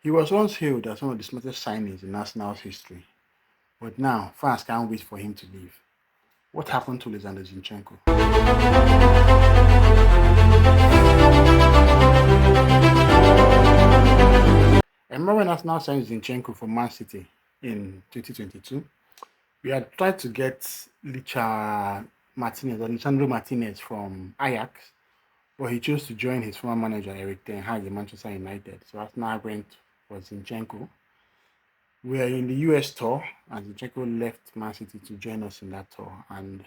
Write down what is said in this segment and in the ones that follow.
He was once hailed as one of the smartest signings in Arsenal's history, but now fans can't wait for him to leave. What happened to Oleksandr Zinchenko? I remember when Arsenal signed Zinchenko for Man City in 2022, we had tried to get Alessandro Martinez from Ajax, but he chose to join his former manager Eric Ten Hag in Manchester United. So Arsenal went for Zinchenko. We are in the US tour, and Zinchenko left Man City to join us in that tour, and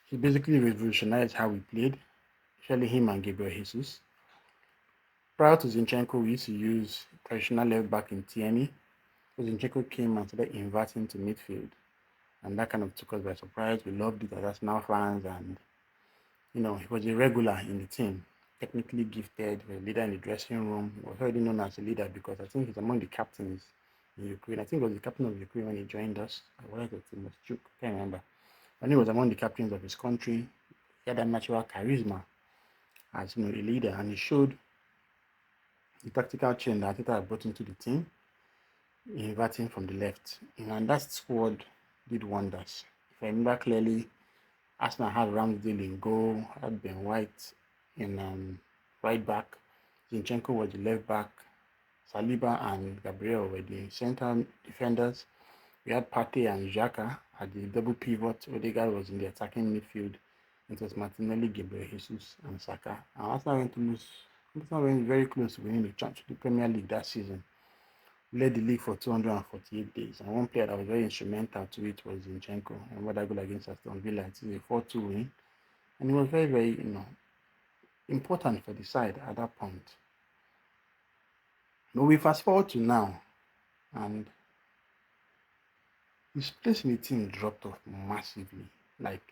he basically revolutionized how we played, especially him and Gabriel Jesus. Prior to Zinchenko, we used to use traditional left back in Tierney. So Zinchenko came and started inverting to midfield, and that kind of took us by surprise. We loved it as Arsenal fans, and he was a regular in the team, technically gifted, a leader in the dressing room. He was already known as a leader because I think he's among the captains in Ukraine. I think he was the captain of Ukraine when he joined us. I was Chuk, can't remember. And he was among the captains of his country. He had that natural charisma as a leader, and he showed the tactical change that Arteta had brought into the team, inverting from the left. And that squad did wonders. If I remember clearly, Arsenal had Ramsdale in goal, had Ben White in right back, Zinchenko was the left back, Saliba and Gabriel were the center defenders. We had Partey and Xhaka at the double pivot. Odegaard was in the attacking midfield. It was Martinelli, Gabriel Jesus, and Saka. And Arsenal went very close to winning the Premier League that season. Led the league for 248 days. And one player that was very instrumental to it was Zinchenko. And what I goal against Aston Villa, it is a 4-2 win. And it was very, very, important for the side at that point. But we fast forward to now, and his place in the team dropped off massively. Like,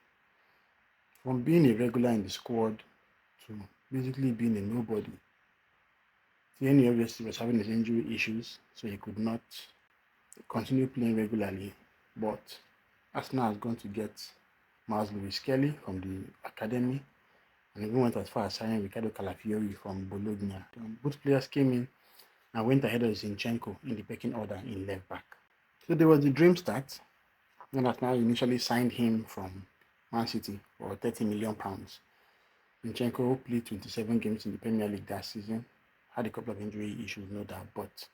from being a regular in the squad to basically being a nobody. Tierney obviously was having his injury issues, so he could not continue playing regularly. But Arsenal has gone to get Miles Lewis Kelly from the academy, and even went as far as signing Riccardo Calafiori from Bologna. Both players came in and went ahead of Zinchenko in the pecking order in left back. So there was the dream start when Arsenal initially signed him from Man City for £30 million. Zinchenko played 27 games in the Premier League that season, had a couple of injury issues, no doubt, but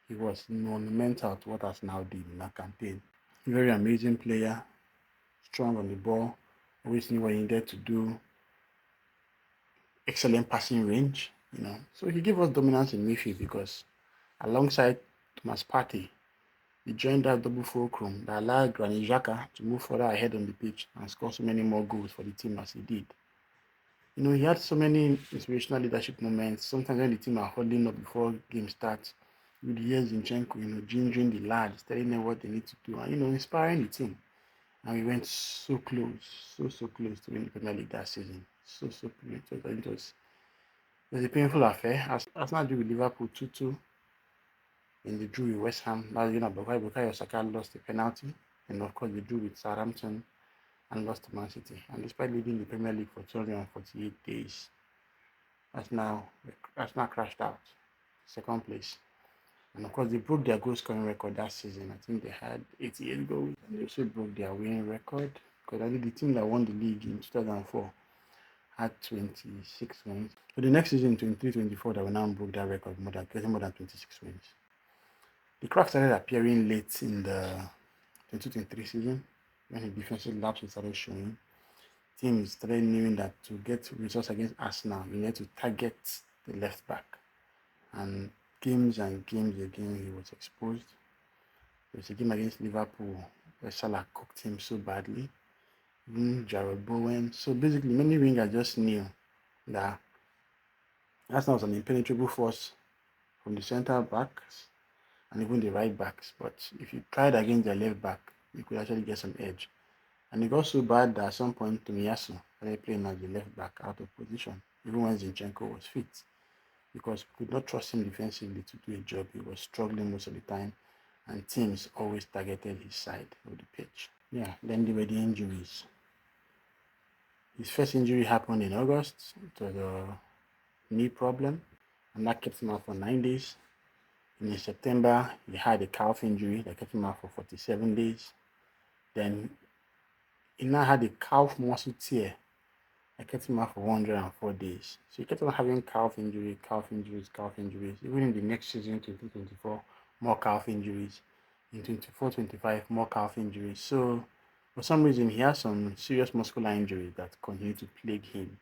he was monumental to what Arsenal did in that campaign. Very amazing player, strong on the ball, always knew what he needed to do, excellent passing range, So he gave us dominance in midfield because alongside Thomas Partey, he joined that double fulcrum that allowed Granit Xhaka to move further ahead on the pitch and score so many more goals for the team as he did. He had so many inspirational leadership moments. Sometimes when the team are holding up before game starts, you would hear Zinchenko, gingering the lads, telling them what they need to do, and inspiring the team. And we went so close to win the Premier League that season. So close. It was a painful affair. Arsenal drew with Liverpool 2-2 in the draw with West Ham. Now, Bukayo Saka lost the penalty, and of course, they drew with Southampton and lost to Man City. And despite leading the Premier League for 248 days, Arsenal crashed out, second place. And of course, they broke their goal scoring record that season. I think they had 88 goals. And they also broke their winning record because I think the team that won the league in 2004 had 26 wins. So the next season, 23-24, that we now broke that record, getting more than 26 wins. The cracks started appearing late in the 2023 season when the defensive lapses started showing. Teams started knowing that to get results against Arsenal, you need to target the left back. And games again, he was exposed. There was a game against Liverpool where Salah cooked him so badly. Even Jared Bowen. So basically, many wingers just knew that Arsenal was an impenetrable force from the centre backs and even the right backs. But if you tried against their left back, you could actually get some edge. And it got so bad that at some point, Tomiyasu started playing as the left back out of position, even when Zinchenko was fit, because we could not trust him defensively to do a job. He was struggling most of the time, and teams always targeted his side of the pitch. Yeah, then there were the injuries. His first injury happened in August. It was a knee problem, and that kept him out for 9 days. In September, he had a calf injury that kept him out for 47 days. Then he now had a calf muscle tear that kept him out for 104 days. So he kept on having calf injuries, calf injuries, calf injuries. Even in the next season, 2024, more calf injuries. In 24-25, more calf injuries. So for some reason, he has some serious muscular injuries that continue to plague him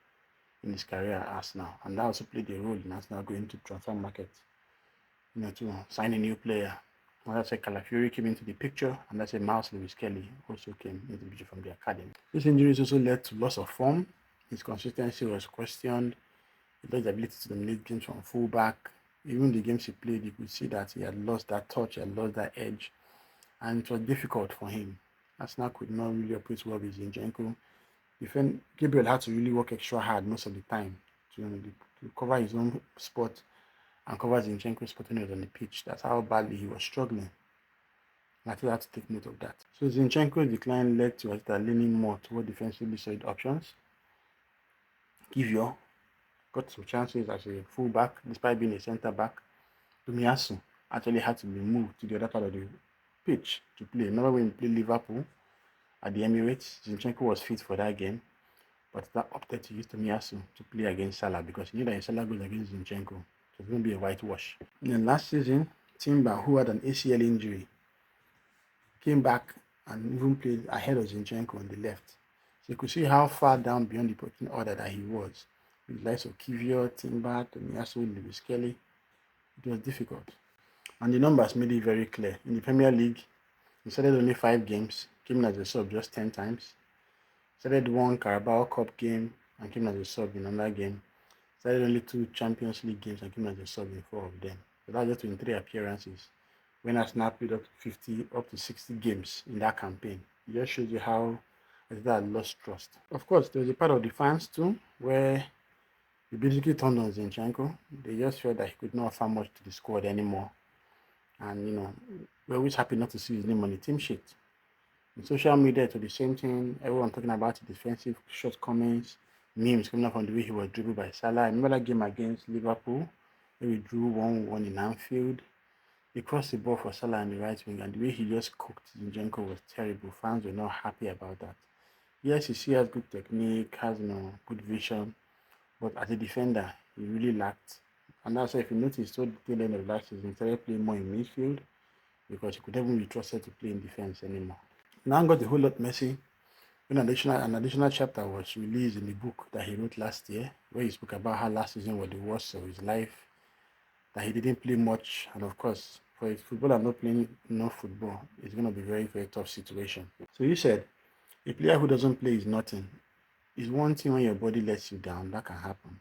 in his career at Arsenal. And that also played a role in Arsenal going to transfer market, to sign a new player. Well, that's a Calafiori came into the picture, and that's a Miles Lewis Kelly also came into the picture from the academy. These injuries also led to loss of form. His consistency was questioned. He lost the ability to dominate games from fullback. Even the games he played, you could see that he had lost that touch, he had lost that edge, and it was difficult for him. Arsenal could not really operate well with Zinchenko. Gabriel had to really work extra hard most of the time to cover his own spot and cover Zinchenko's spot when he was on the pitch. That's how badly he was struggling. I think I had to take note of that. So Zinchenko's decline led to Arteta leaning more toward defensively solid options. Kyiv got some chances as a fullback, despite being a centre back. Tomiyasu actually had to be moved to the other part of the pitch to play. Remember when he played Liverpool at the Emirates, Zinchenko was fit for that game, but that opted to use Tomiyasu to play against Salah because he knew that if Salah goes against Zinchenko, it was going to be a whitewash. And then last season, Timber, who had an ACL injury, came back and even played ahead of Zinchenko on the left. So you could see how far down beyond the pecking order that he was. With the likes of Kyiv, Timber, Tomiyasu, Lewis Kelly, it was difficult. And the numbers made it very clear. In the Premier League, he started only 5 games, came in as a sub just 10 times. Started 1 Carabao Cup game and came as a sub in another game. Started only 2 Champions League games and came as a sub in 4 of them. So that was just in 3 appearances. When Arsenal played up to 50, up to 60 games in that campaign, it just shows you how that lost trust. Of course, there was a part of the fans too, where they basically turned on Zinchenko. They just felt that he could not offer much to the squad anymore. And we're always happy not to see his name on the team sheet. In social media, it was the same thing. Everyone talking about his defensive shortcomings, memes coming up from the way he was dribbled by Salah. I remember that game against Liverpool, where we drew 1-1 in Anfield. He crossed the ball for Salah on the right wing, and the way he just cooked Zinchenko was terrible. Fans were not happy about that. Yes, he has good technique, has good vision, but as a defender, he really lacked. And that's why if you notice, toward the tail end of last season, he started playing more in midfield because he could never be trusted to play in defense anymore. Now got a whole lot messy when an additional chapter was released in the book that he wrote last year, where he spoke about how last season was the worst of his life, that he didn't play much, and of course, for a footballer not playing enough football, it's going to be a very, very tough situation. So he said, a player who doesn't play is nothing. It's one thing when your body lets you down, that can happen.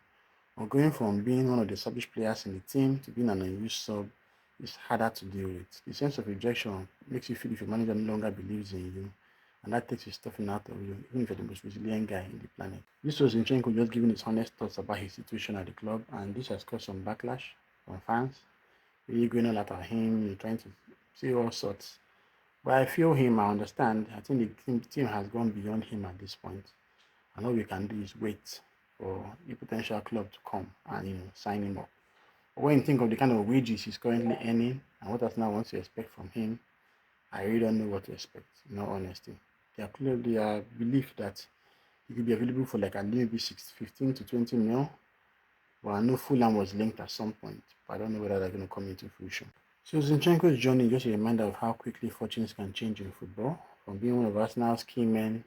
Or going from being one of the established players in the team to being an unused sub is harder to deal with. The sense of rejection makes you feel if your manager no longer believes in you, and that takes his stuffing out of you, even if you're the most resilient guy in the planet. This was Zinchenko just giving his honest thoughts about his situation at the club, and this has caused some backlash from fans, really going on at him, trying to say all sorts. But I feel him, I understand. I think the team has gone beyond him at this point. And all we can do is wait for a potential club to come and sign him up. But when you think of the kind of wages he's currently earning and what Arsenal wants to expect from him, I really don't know what to expect, in all honesty. They believe that he could be available for like at least 15 to 20 mil. But I know Fulham was linked at some point, but I don't know whether they're going to come into fruition. So Zinchenko's journey is just a reminder of how quickly fortunes can change in football. From being one of Arsenal's key men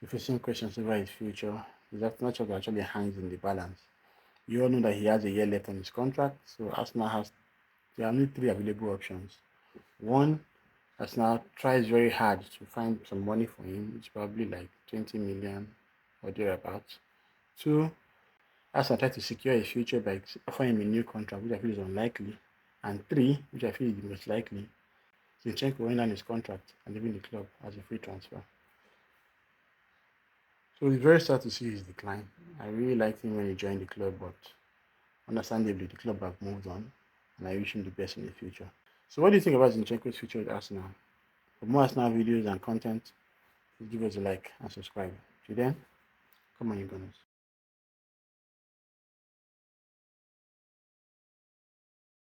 to facing questions over his future, his future actually hangs in the balance. You all know that he has a year left on his contract, so there are only 3 available options. 1, Arsenal tries very hard to find some money for him, which is probably like 20 million or thereabouts. 2, Arsenal tries to secure his future by offering him a new contract, which I feel is unlikely. And 3, which I feel is the most likely, Zinchenko will end on his contract and leaving the club as a free transfer. So it's very sad to see his decline. I really liked him when he joined the club, but understandably, the club have moved on, and I wish him the best in the future. So what do you think about Zinchenko's future with Arsenal? For more Arsenal videos and content, please give us a like and subscribe. Till then, come on, you gunners.